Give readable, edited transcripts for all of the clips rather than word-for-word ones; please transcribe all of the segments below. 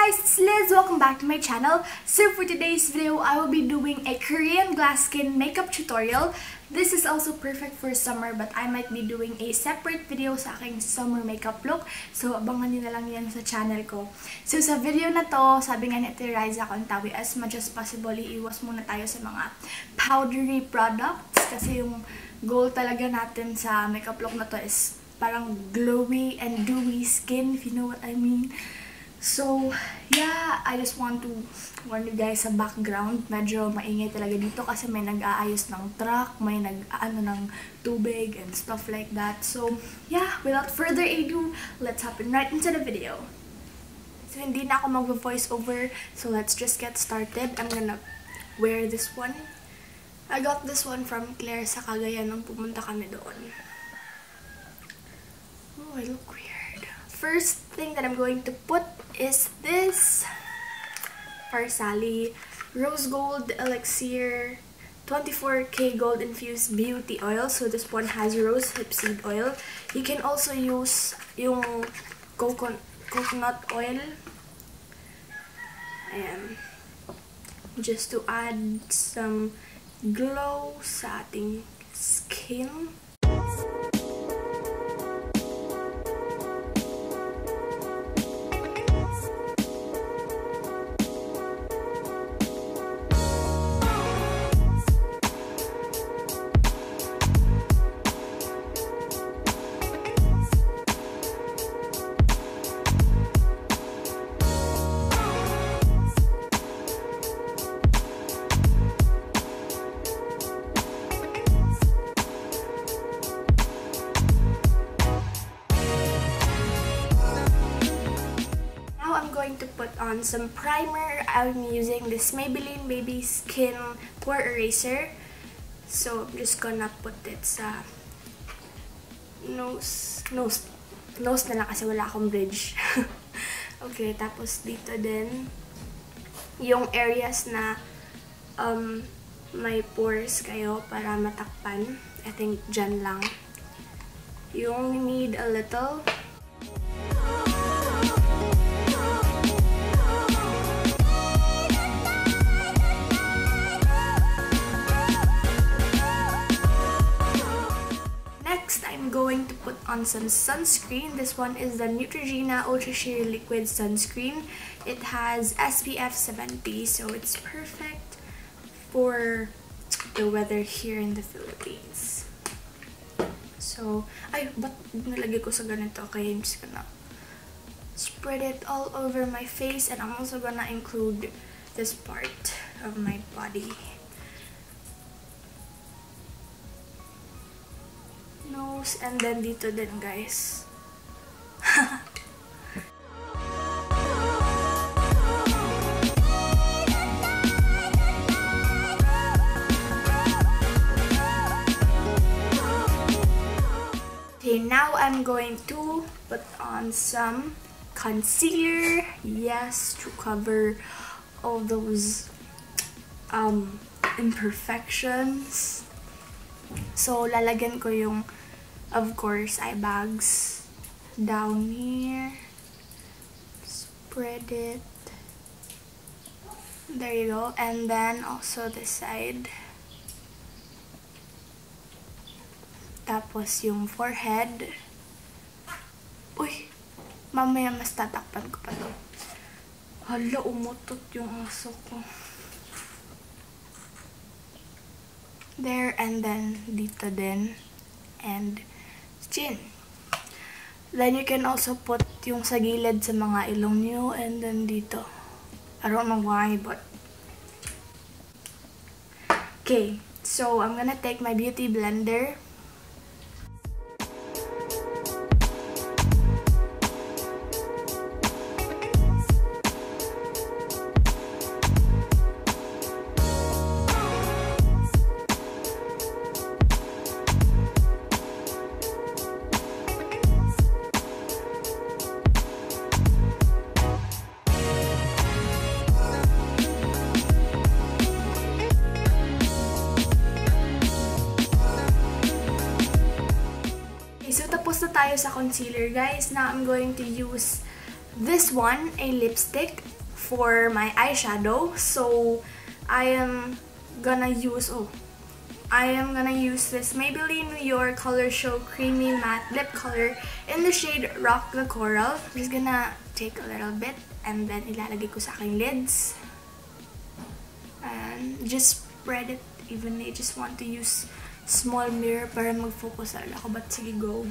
guys, it's Liz. Welcome back to my channel. So for today's video, I will be doing a Korean glass skin makeup tutorial. This is also perfect for summer, but I might be doing a separate video sa aking summer makeup look. So abangan niyo na lang yan sa channel ko. So sa video na to, sabi nga ni Ate Riza Kontawi, as much as possible, iiwas muna tayo sa mga powdery products. Kasi yung goal talaga natin sa makeup look na to is parang glowy and dewy skin, if you know what I mean. So, yeah, I just want to warn you guys sa background. Medyo maingay talaga dito kasi may nag-aayos ng truck, may nag-ano ng tubig and stuff like that. So, yeah, without further ado, let's hop in right into the video. So, hindi na ako mag-voice over, so let's just get started. I'm gonna wear this one. I got this one from Claire sa Gaya nung pumunta kami doon. Oh, I look weird. First thing that I'm going to put is this Farsali Rose Gold Elixir 24K Gold Infused Beauty Oil. So this one has rose hip seed oil. You can also use yung coconut oil. Ayan. Just to add some glow sa ating skin. To put on some primer. I'm using this Maybelline Baby Skin Pore Eraser. So, I'm just gonna put it sa nose na lang kasi wala akong bridge. Okay, tapos dito din yung areas na may pores kayo para matakpan. I think dyan lang. You only need a little. I'm going to put on some sunscreen. This one is the Neutrogena Ultra Sheer Liquid Sunscreen. It has SPF 70, so it's perfect for the weather here in the Philippines. So, ba't nalagay ko sa ganito? Okay, I'm just gonna spread it all over my face, and I'm also gonna include this part of my body. Nose, and then dito din, guys. Okay, now I'm going to put on some concealer. Yes, to cover all those imperfections. So, lalagyan ko yung, of course, eye bags down here. Spread it. There you go. And then, also this side. Tapos, yung forehead. Uy! Mamaya mas tatakpan ko pa to. Hala, umutot yung aso ko. There, and then dito din, and chin. Then you can also put yung sa gilid sa mga ilong nyo, and then dito. I don't know why, but okay, so I'm gonna take my beauty blender. Tapos na tayo sa concealer, guys. Now, I'm going to use this one, a lipstick for my eyeshadow. So I am gonna use this Maybelline New York Color Show Creamy Matte Lip Color in the shade Rock the Coral. I'm just gonna take a little bit and then ilalagay ko sa aking lids. And just spread it evenly. I just want to use small mirror para mag-focus talaga ako. But sige, go.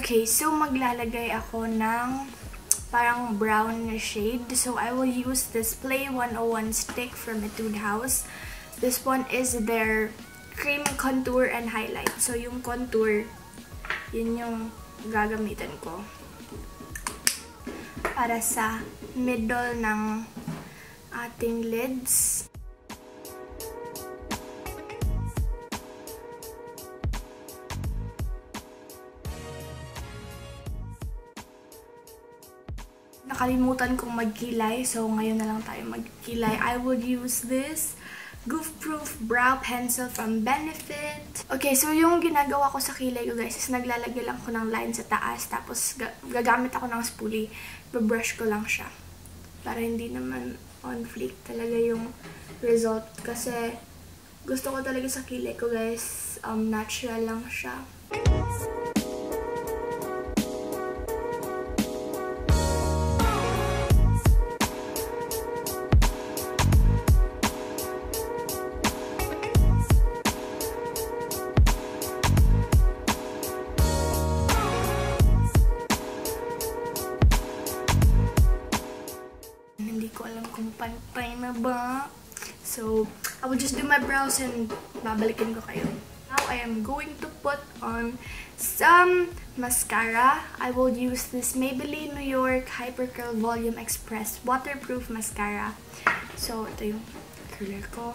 Okay, so maglalagay ako ng parang brown na shade. So I will use this Play 101 stick from Etude House. This one is their cream contour and highlight. So yung contour, yun yung gagamitan ko para sa middle ng ating lids. Nakalimutan kong magkilay, so ngayon na lang tayo magkilay. I would use this Goof Proof Brow Pencil from Benefit. Okay, so yung ginagawa ko sa kilay ko, guys, is naglalagay lang ko ng line sa taas, tapos gagamit ako ng spoolie. Babrush ko lang siya. Para hindi naman on fleek talaga yung result. Kasi gusto ko talaga sa kilay ko, guys, natural lang siya. Pantay na ba? So, I will just do my brows and babalikin ko kayo. Now, I am going to put on some mascara. I will use this Maybelline New York Hyper Curl Volume Express Waterproof Mascara. So, ito yung curl ko.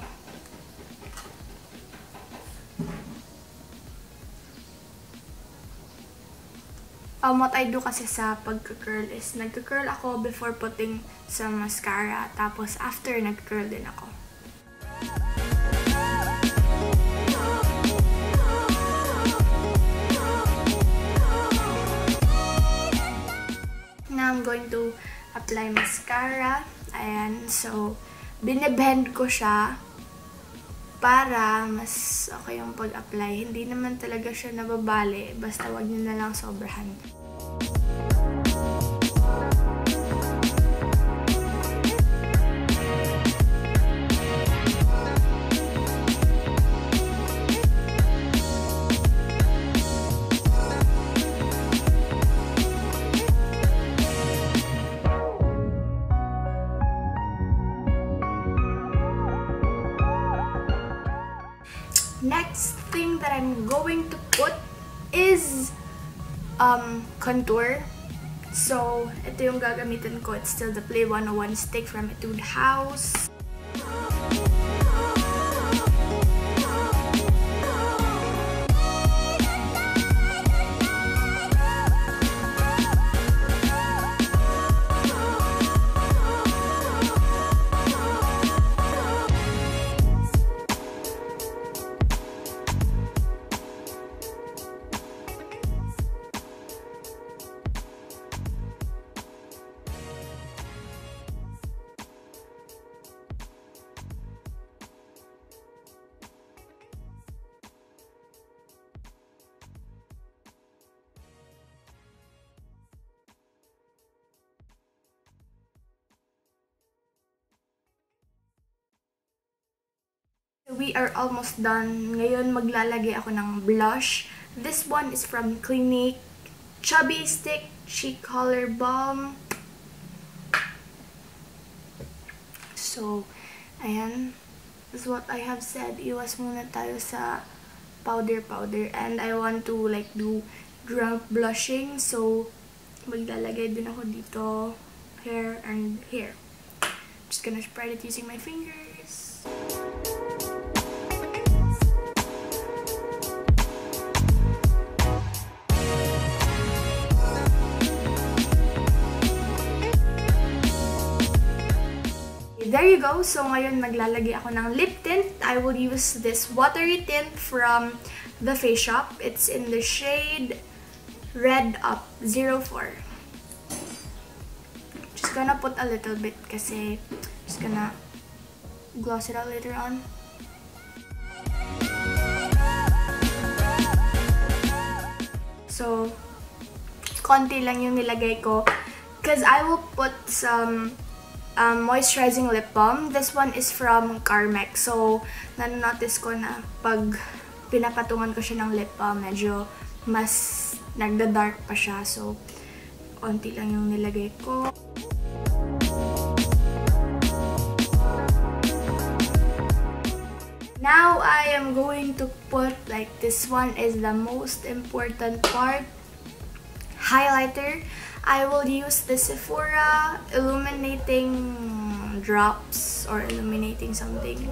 What I do kasi sa pagka-curl is, nagka-curl ako before putting some mascara. Tapos, after, nag-curl din ako. Now, I'm going to apply mascara. Ayan. So, binibend ko siya para mas okay yung pag-apply. Hindi naman talaga siya nababali. Basta wag nyo na lang sobrahan. Next thing that I'm going to put is contour. So, ito yung gagamitin ko. It's still the Play 101 stick from Etude House. We are almost done. Ngayon, maglalagay ako ng blush. This one is from Clinique Chubby Stick Cheek Color Balm. So, ayan. That's what I have said. Iwas muna tayo sa powder. And I want to like do drunk blushing. So, maglalagay din ako dito. Hair and hair. Just gonna spread it using my fingers. There you go. So, ngayon maglalagay ako ng lip tint. I will use this watery tint from the Face Shop. It's in the shade Red Up 04. Just gonna put a little bit kasi just gonna gloss it out later on. So, konti lang yung nilagay ko because I will put some moisturizing lip balm. This one is from Carmex. So, nanonotice ko na pag pinapatungan ko siya ng lip balm, medyo mas nagda-dark pa siya. So, konti lang yung nilagay ko. Now, I am going to put, like, this one is the most important part, highlighter. I will use the Sephora illuminating drops or illuminating something.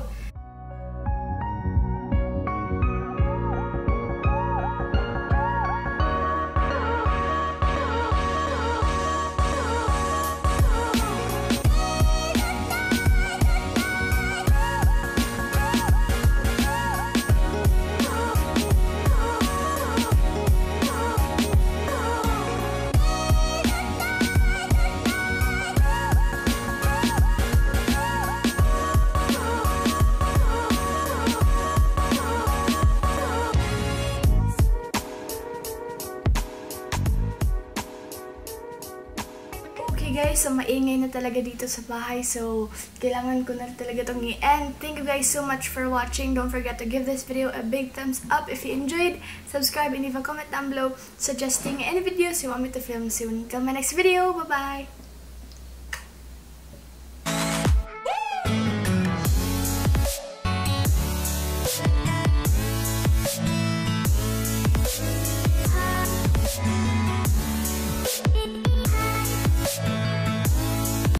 Guys, so maingay na talaga dito sa bahay, so kailangan ko na talaga itong i-end. Thank you guys so much for watching. Don't forget to give this video a big thumbs up if you enjoyed. Subscribe and leave a comment down below suggesting any videos you want me to film soon. Till my next video, bye bye!